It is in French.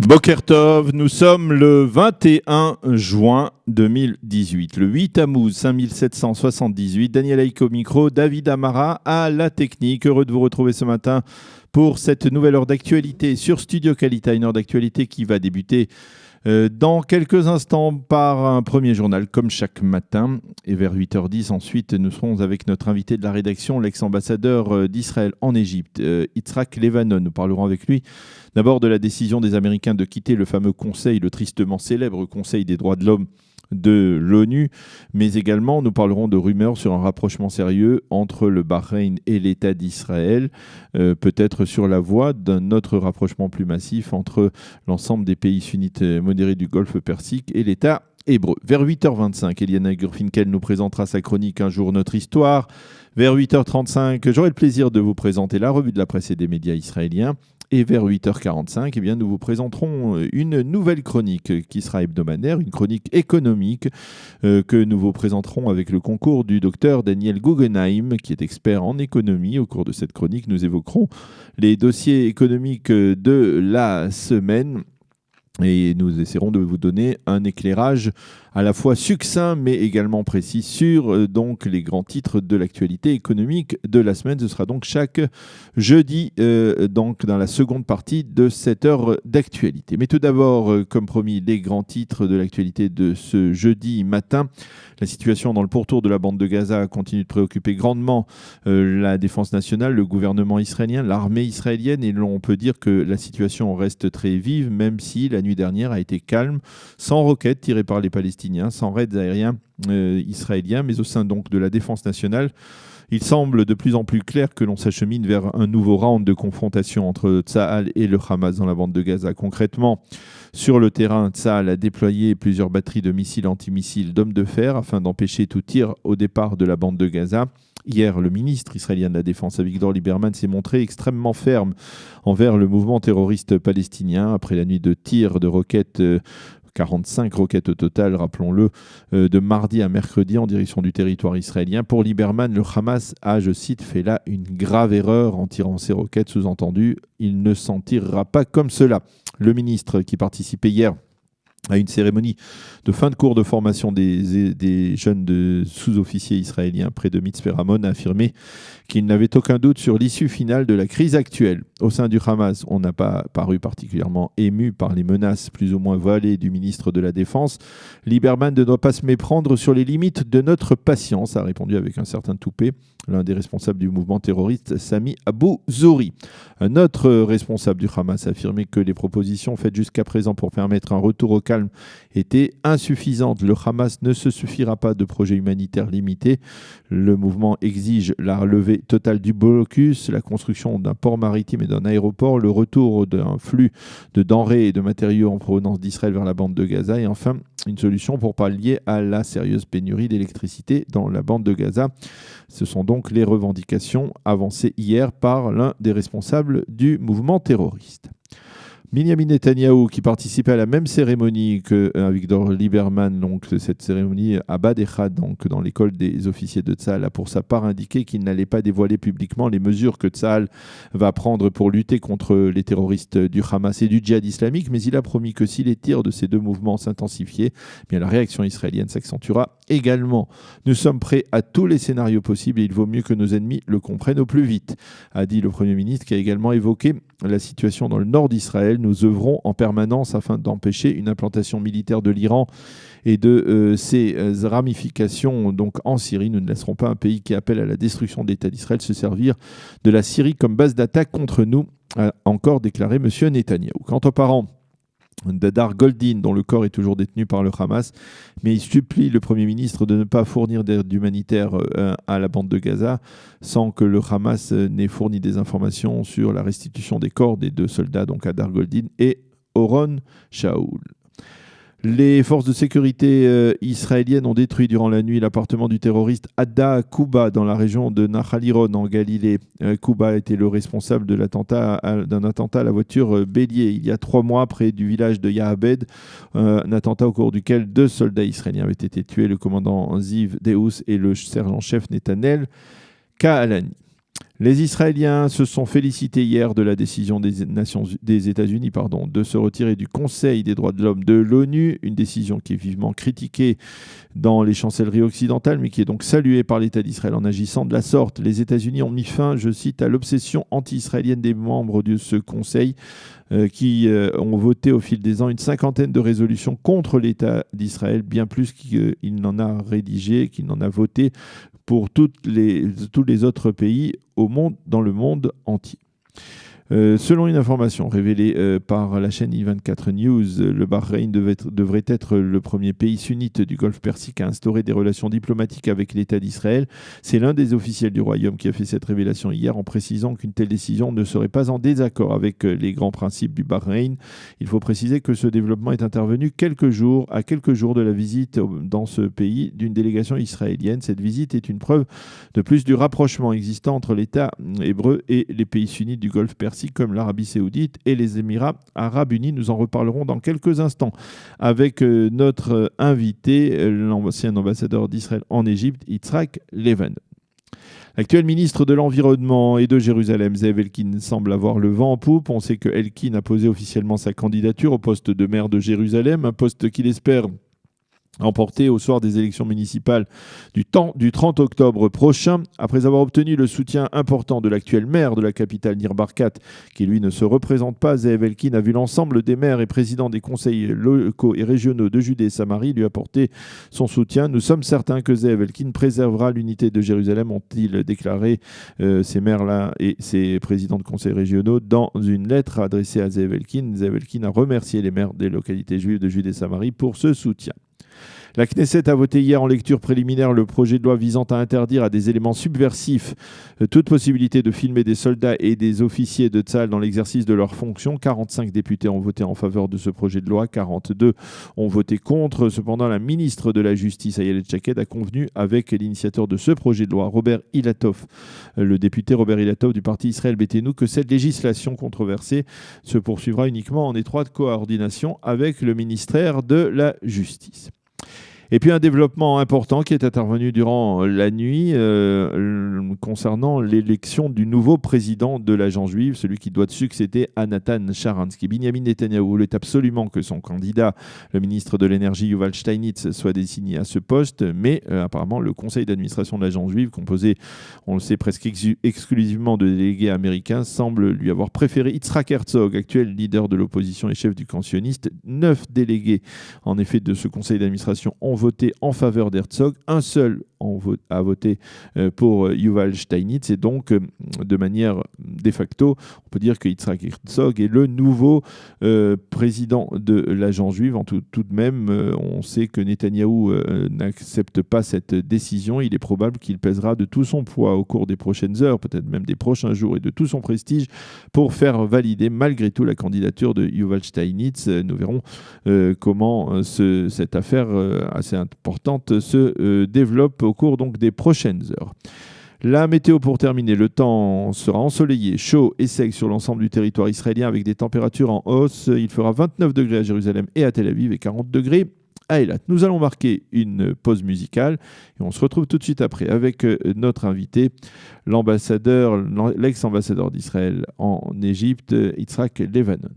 Boker Tov, nous sommes le 21 juin 2018, le 8 Tammuz 5778, Daniel Haïk au micro, David Amara à la technique. Heureux de vous retrouver ce matin pour cette nouvelle heure d'actualité sur Studio Kalita, une heure d'actualité qui va débuter dans quelques instants par un premier journal comme chaque matin, et vers 8h10 ensuite nous serons avec notre invité de la rédaction, l'ex-ambassadeur d'Israël en Égypte, Yitzhak Levanon. Nous parlerons avec lui d'abord de la décision des Américains de quitter le fameux conseil, le tristement célèbre Conseil des droits de l'homme de l'ONU, mais également nous parlerons de rumeurs sur un rapprochement sérieux entre le Bahreïn et l'État d'Israël, peut-être sur la voie d'un autre rapprochement plus massif entre l'ensemble des pays sunnites modérés du Golfe Persique et l'État hébreu. Vers 8h25, Eliana Gurfinkel nous présentera sa chronique Un jour notre histoire. Vers 8h35, j'aurai le plaisir de vous présenter la revue de la presse et des médias israéliens. Et vers 8h45, eh bien, nous vous présenterons une nouvelle chronique qui sera hebdomadaire, une chronique économique que nous vous présenterons avec le concours du docteur Daniel Guggenheim, qui est expert en économie. Au cours de cette chronique, nous évoquerons les dossiers économiques de la semaine et nous essaierons de vous donner un éclairage à la fois succinct mais également précis sur donc les grands titres de l'actualité économique de la semaine. Ce sera donc chaque jeudi donc dans la seconde partie de cette heure d'actualité. Mais tout d'abord, comme promis, les grands titres de l'actualité de ce jeudi matin. La situation dans le pourtour de la bande de Gaza continue de préoccuper grandement la défense nationale, le gouvernement israélien, l'armée israélienne, et l'on peut dire que la situation reste très vive, même si la nuit dernière a été calme, sans roquettes tirées par les Palestiniens, sans raids aériens israéliens, mais au sein donc de la défense nationale, il semble de plus en plus clair que l'on s'achemine vers un nouveau round de confrontation entre Tsahal et le Hamas dans la bande de Gaza. Concrètement, sur le terrain, Tsahal a déployé plusieurs batteries de missiles antimissiles d'hommes de fer afin d'empêcher tout tir au départ de la bande de Gaza. Hier, le ministre israélien de la Défense, Avigdor Lieberman, s'est montré extrêmement ferme envers le mouvement terroriste palestinien après la nuit de tirs de roquettes 45 roquettes au total, rappelons-le, de mardi à mercredi en direction du territoire israélien. Pour Lieberman, le Hamas a, je cite, fait là une grave erreur en tirant ces roquettes, sous-entendu, il ne s'en tirera pas comme cela. Le ministre qui participait hier à une cérémonie de fin de cours de formation des jeunes sous-officiers israéliens près de Mitzpe Ramon a affirmé qu'il n'avait aucun doute sur l'issue finale de la crise actuelle. Au sein du Hamas, on n'a pas paru particulièrement ému par les menaces plus ou moins voilées du ministre de la Défense. Lieberman ne doit pas se méprendre sur les limites de notre patience, a répondu avec un certain toupet l'un des responsables du mouvement terroriste, Sami Abou Zouri. Un autre responsable du Hamas a affirmé que les propositions faites jusqu'à présent pour permettre un retour au calme étaient insuffisantes. Le Hamas ne se suffira pas de projets humanitaires limités. Le mouvement exige la levée totale du blocus, la construction d'un port maritime et d'un aéroport, le retour d'un flux de denrées et de matériaux en provenance d'Israël vers la bande de Gaza et enfin une solution pour pallier à la sérieuse pénurie d'électricité dans la bande de Gaza. Ce sont donc les revendications avancées hier par l'un des responsables du mouvement terroriste. Binyamin Netanyahou, qui participait à la même cérémonie que Avigdor Lieberman, donc cette cérémonie à Bad Echad, donc dans l'école des officiers de Tsahal, a pour sa part indiqué qu'il n'allait pas dévoiler publiquement les mesures que Tsahal va prendre pour lutter contre les terroristes du Hamas et du djihad islamique, mais il a promis que si les tirs de ces deux mouvements s'intensifiaient, bien la réaction israélienne s'accentuera également. Nous sommes prêts à tous les scénarios possibles et il vaut mieux que nos ennemis le comprennent au plus vite, a dit le Premier ministre, qui a également évoqué la situation dans le nord d'Israël. Nous œuvrons en permanence afin d'empêcher une implantation militaire de l'Iran et de ses ramifications donc en Syrie. Nous ne laisserons pas un pays qui appelle à la destruction de l'État d'Israël se servir de la Syrie comme base d'attaque contre nous, a encore déclaré M. Netanyahou. Quant aux parents d'Adar Goldin, dont le corps est toujours détenu par le Hamas, mais il supplie le Premier ministre de ne pas fournir d'aide humanitaire à la bande de Gaza sans que le Hamas n'ait fourni des informations sur la restitution des corps des deux soldats, donc Adar Goldin et Oron Shaul. Les forces de sécurité israéliennes ont détruit durant la nuit l'appartement du terroriste Hadda Kouba dans la région de Nahaliron en Galilée. Kouba était le responsable de d'un attentat à la voiture bélier il y a 3 mois près du village de Yahabed, un attentat au cours duquel 2 soldats israéliens avaient été tués, le commandant Ziv Deus et le sergent-chef Netanel Kaalani. Les Israéliens se sont félicités hier de la décision des États-Unis de se retirer du Conseil des droits de l'homme de l'ONU, une décision qui est vivement critiquée dans les chancelleries occidentales, mais qui est donc saluée par l'État d'Israël en agissant de la sorte. Les États-Unis ont mis fin, je cite, à l'obsession anti-israélienne des membres de ce Conseil qui ont voté au fil des ans une cinquantaine de résolutions contre l'État d'Israël, bien plus qu'il n'en a rédigé, qu'il n'en a voté pour tous les autres pays dans le monde entier. Selon une information révélée par la chaîne I24 News, le Bahreïn devrait être le premier pays sunnite du Golfe Persique à instaurer des relations diplomatiques avec l'État d'Israël. C'est l'un des officiels du royaume qui a fait cette révélation hier en précisant qu'une telle décision ne serait pas en désaccord avec les grands principes du Bahreïn. Il faut préciser que ce développement est intervenu quelques jours de la visite dans ce pays d'une délégation israélienne. Cette visite est une preuve de plus du rapprochement existant entre l'État hébreu et les pays sunnites du Golfe Persique, comme l'Arabie Saoudite et les Émirats Arabes Unis. Nous en reparlerons dans quelques instants avec notre invité, l'ancien ambassadeur d'Israël en Égypte, Yitzhak Levin. L'actuel ministre de l'Environnement et de Jérusalem, Zeev Elkin, semble avoir le vent en poupe. On sait que Elkin a posé officiellement sa candidature au poste de maire de Jérusalem, un poste qu'il espère emporté au soir des élections municipales du 30 octobre prochain. Après avoir obtenu le soutien important de l'actuel maire de la capitale Nir Barkat, qui lui ne se représente pas, Zeev Elkin a vu l'ensemble des maires et présidents des conseils locaux et régionaux de Judée et Samarie lui apporter son soutien. Nous sommes certains que Zeev Elkin préservera l'unité de Jérusalem, ont-ils déclaré ces maires-là et ces présidents de conseils régionaux dans une lettre adressée à Zeev Elkin. Zeev Elkin a remercié les maires des localités juives de Judée et Samarie pour ce soutien. La Knesset a voté hier en lecture préliminaire le projet de loi visant à interdire à des éléments subversifs toute possibilité de filmer des soldats et des officiers de Tsahal dans l'exercice de leurs fonctions. 45 députés ont voté en faveur de ce projet de loi, 42 ont voté contre. Cependant, la ministre de la Justice, Ayelet Shaked, a convenu avec l'initiateur de ce projet de loi, Robert Ilatov, le député Robert Ilatov du parti Israël Beiteinu, que cette législation controversée se poursuivra uniquement en étroite coordination avec le ministère de la Justice. Et puis un développement important qui est intervenu durant la nuit concernant l'élection du nouveau président de l'agence juive, celui qui doit succéder à Nathan Sharansky. Binyamin Netanyahou voulait absolument que son candidat, le ministre de l'énergie Yuval Steinitz, soit désigné à ce poste, mais apparemment le conseil d'administration de l'agence juive, composé, on le sait, presque exclusivement de délégués américains, semble lui avoir préféré Yitzhak Herzog, actuel leader de l'opposition et chef du camp sioniste. 9 délégués, en effet, de ce conseil d'administration ont voté en faveur d'Herzog, un seul a voté pour Yuval Steinitz, et donc de manière de facto, on peut dire que Yitzhak Herzog est le nouveau président de l'agence juive. Tout de même, on sait que Netanyahou n'accepte pas cette décision. Il est probable qu'il pèsera de tout son poids au cours des prochaines heures, peut-être même des prochains jours, et de tout son prestige pour faire valider malgré tout la candidature de Yuval Steinitz. Nous verrons comment cette affaire assez importante se développe au cours donc des prochaines heures. La météo pour terminer, le temps sera ensoleillé, chaud et sec sur l'ensemble du territoire israélien avec des températures en hausse. Il fera 29 degrés à Jérusalem et à Tel Aviv et 40 degrés à Eilat. Nous allons marquer une pause musicale et on se retrouve tout de suite après avec notre invité, l'ex-ambassadeur d'Israël en Égypte, Yitzhak Levanon.